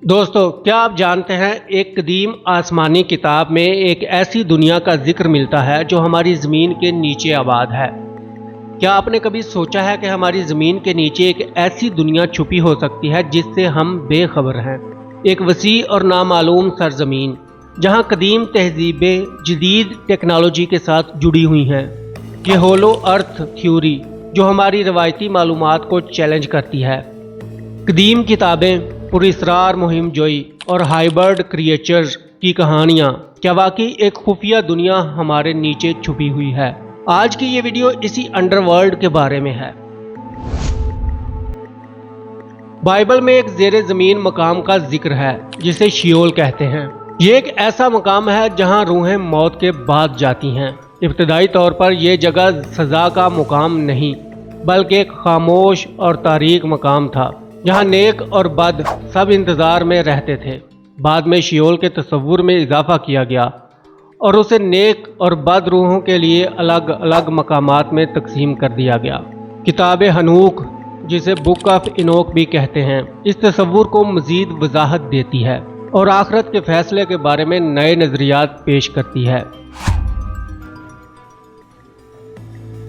दोस्तों, क्या आप जानते हैं एक कदीम आसमानी किताब में एक ऐसी दुनिया का जिक्र मिलता है जो हमारी ज़मीन के नीचे आबाद है। क्या आपने कभी सोचा है कि हमारी ज़मीन के नीचे एक ऐसी दुनिया छुपी हो सकती है जिससे हम बेखबर हैं। एक वसी और नामालूम सरजमीन जहां कदीम तहजीबें जदीद टेक्नोलॉजी के साथ जुड़ी हुई हैं। ये होलो अर्थ थ्योरी जो हमारी रवायती मालूमात को चैलेंज करती है। कदीम किताबें, पुरस्रार मुहिम जोई और हाइबर्ड क्रिएचर्स की कहानियाँ क्या वाकई एक खुफिया दुनिया हमारे नीचे छुपी हुई है। आज की ये वीडियो इसी अंडरवर्ल्ड के बारे में है। बाइबल में एक ज़ेरे ज़मीन मकाम का जिक्र है जिसे शियोल कहते हैं। ये एक ऐसा मकाम है जहाँ रूहें मौत के बाद जाती हैं। इब्तदाई तौर पर यह जगह सज़ा का मुकाम नहीं बल्कि एक खामोश और तारीक मकाम था जहाँ नेक और बद सब इंतज़ार में रहते थे। बाद में शियोल के तस्वुर में इजाफा किया गया और उसे नेक और बद रूहों के लिए अलग अलग मकामात में तकसीम कर दिया गया। किताब हनूक, जिसे बुक ऑफ इनोक भी कहते हैं, इस तस्वुर को मज़ीद वजाहत देती है और आखिरत के फैसले के बारे में नए नज़रियात पेश करती है।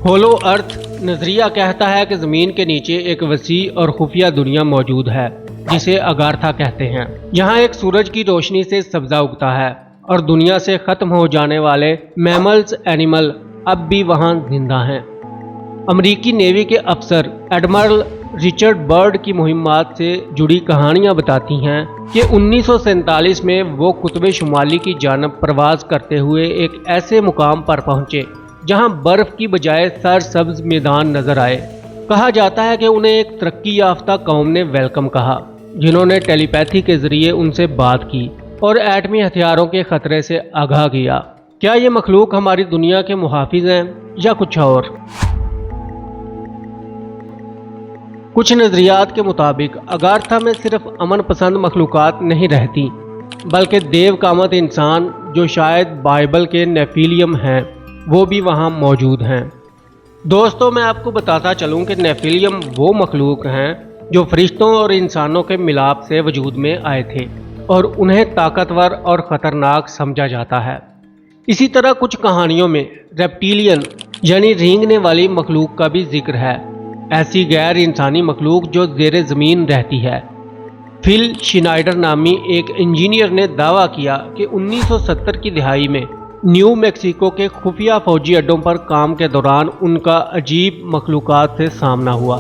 होलो अर्थ नज़रिया कहता है कि ज़मीन के नीचे एक वसी और खुफिया दुनिया मौजूद है जिसे अगारथा कहते हैं। यहाँ एक सूरज की रोशनी से सब्ज़ा उगता है और दुनिया से ख़त्म हो जाने वाले मैमल्स एनिमल अब भी वहाँ जिंदा हैं। अमरीकी नेवी के अफसर एडमिरल रिचर्ड बर्ड की मुहिम्मात से जुड़ी कहानियाँ बताती हैं कि 1947 में वो कुतुब शुमाली की जानब परवाज़ करते हुए एक ऐसे मुकाम पर पहुँचे जहां बर्फ की बजाय सरसब्ज मैदान नजर आए। कहा जाता है कि उन्हें एक तरक्की याफ्ता कौम ने वेलकम कहा जिन्होंने टेलीपैथी के जरिए उनसे बात की और एटमी हथियारों के खतरे से आगाह किया। क्या ये मखलूक हमारी दुनिया के मुहाफिज हैं या कुछ और? कुछ नजरियात के मुताबिक अगारथा में सिर्फ अमन पसंद मखलूकात नहीं रहती बल्कि देव कामत इंसान जो शायद बाइबल के नेफिलियम हैं वो भी वहाँ मौजूद हैं। दोस्तों, मैं आपको बताता चलूँ कि नेफिलियम वो मखलूक हैं जो फरिश्तों और इंसानों के मिलाप से वजूद में आए थे और उन्हें ताकतवर और ख़तरनाक समझा जाता है। इसी तरह कुछ कहानियों में रेप्टिलियन यानी रेंगने वाली मखलूक का भी जिक्र है, ऐसी गैर इंसानी मखलूक जो ज़ेरे ज़मीन रहती है। फिल शिनाइडर नामी एक इंजीनियर ने दावा किया कि 1970 की दिहाई में न्यू मैक्सिको के खुफिया फौजी अड्डों पर काम के दौरान उनका अजीब मखलूकात से सामना हुआ।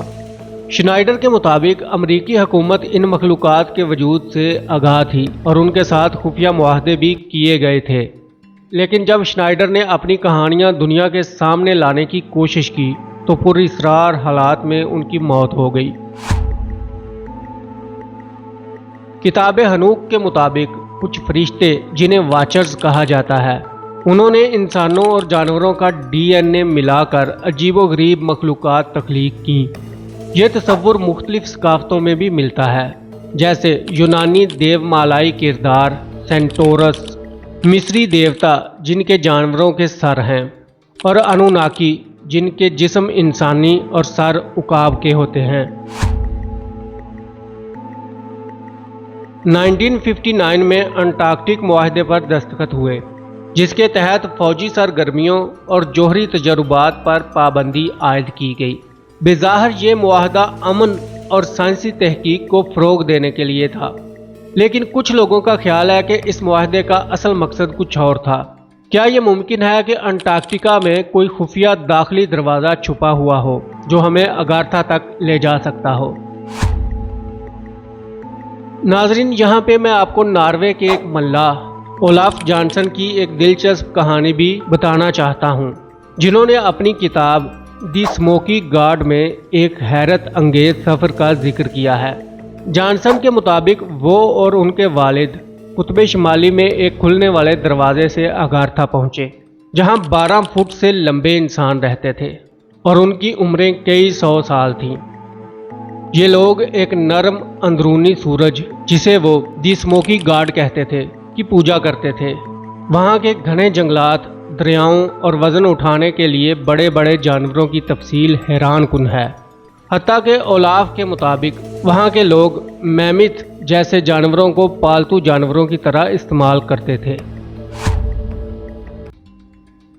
श्नाइडर के मुताबिक अमरीकी हुकूमत इन मखलूकात के वजूद से आगाह थी और उनके साथ खुफिया मुआहदे भी किए गए थे, लेकिन जब श्नाइडर ने अपनी कहानियां दुनिया के सामने लाने की कोशिश की तो पुरअसरार हालात में उनकी मौत हो गई। किताब हनूक के मुताबिक कुछ फरिश्ते जिन्हें वाचर्स कहा जाता है, उन्होंने इंसानों और जानवरों का DNA मिलाकर अजीबोगरीब मखलूक़ात तख्लीक की। यह तस्वुर मुख्तलिफ सकाफ़तों में भी मिलता है, जैसे यूनानी देवमालाई किरदार सेंटोरस, मिस्री देवता जिनके जानवरों के सर हैं, और अनुनाकी जिनके जिस्म इंसानी और सर उकाब के होते हैं। 1959 में अंटार्कटिक मुआहदे पर दस्तखत हुए जिसके तहत फौजी सरगर्मियों और जोहरी तजर्बात पर पाबंदी आयद की गई। बेज़ाहिर ये मुआहदा अमन और साइंसी तहकीक को फ़रोग देने के लिए था, लेकिन कुछ लोगों का ख्याल है कि इस मुआहदे का असल मकसद कुछ और था। क्या ये मुमकिन है कि अंटार्कटिका में कोई खुफिया दाखिली दरवाज़ा छुपा हुआ हो जो हमें अगारथा तक ले जा सकता हो? नाजरीन, यहाँ पे मैं आपको नॉर्वे के एक मल्लाह ओलाफ जानसन की एक दिलचस्प कहानी भी बताना चाहता हूँ, जिन्होंने अपनी किताब दी स्मोकी गार्ड में एक हैरत अंगेज सफ़र का जिक्र किया है। जानसन के मुताबिक वो और उनके वालिद कुतुब शुमाली में एक खुलने वाले दरवाजे से अगारथा पहुँचे जहाँ 12 फुट से लंबे इंसान रहते थे और उनकी उम्रें कई 100 साल थीं। ये लोग एक नरम अंदरूनी सूरज, जिसे वो दी स्मोकी गार्ड कहते थे, की पूजा करते थे। वहाँ के घने जंगलात, दरियाओं और वज़न उठाने के लिए बड़े बड़े जानवरों की तफसील हैरान कुन है। حتیٰ کہ اولاف کے مطابق وہاں کے لوگ میمتھ جیسے جانوروں کو پالتو جانوروں کی طرح استعمال کرتے تھے۔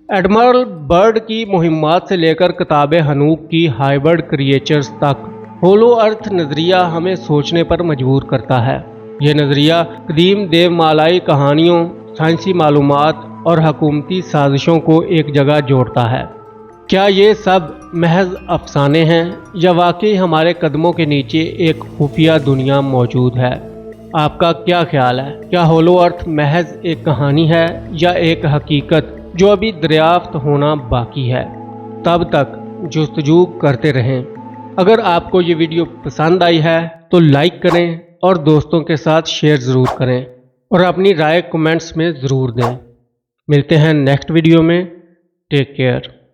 ایڈمرل برڈ کی مہمات سے لے کر کتاب ہنوک کی ہائبرڈ کریچرز تک ہولو ارتھ نظریہ ہمیں سوچنے پر مجبور کرتا ہے۔ یہ نظریہ قدیم دیو مالائی کہانیوں، سائنسی معلومات اور حکومتی سازشوں کو ایک جگہ جوڑتا ہے۔ کیا یہ سب محض افسانے ہیں یا واقعی ہمارے قدموں کے نیچے ایک خفیہ دنیا موجود ہے؟ آپ کا کیا خیال ہے؟ کیا ہولو ارتھ محض ایک کہانی ہے یا ایک حقیقت جو ابھی دریافت ہونا باقی ہے؟ تب تک جستجو کرتے رہیں۔ اگر آپ کو یہ ویڈیو پسند آئی ہے تو لائک کریں اور دوستوں کے ساتھ شیئر ضرور کریں اور اپنی رائے کمنٹس میں ضرور دیں۔ ملتے ہیں نیکسٹ ویڈیو میں۔ Take care.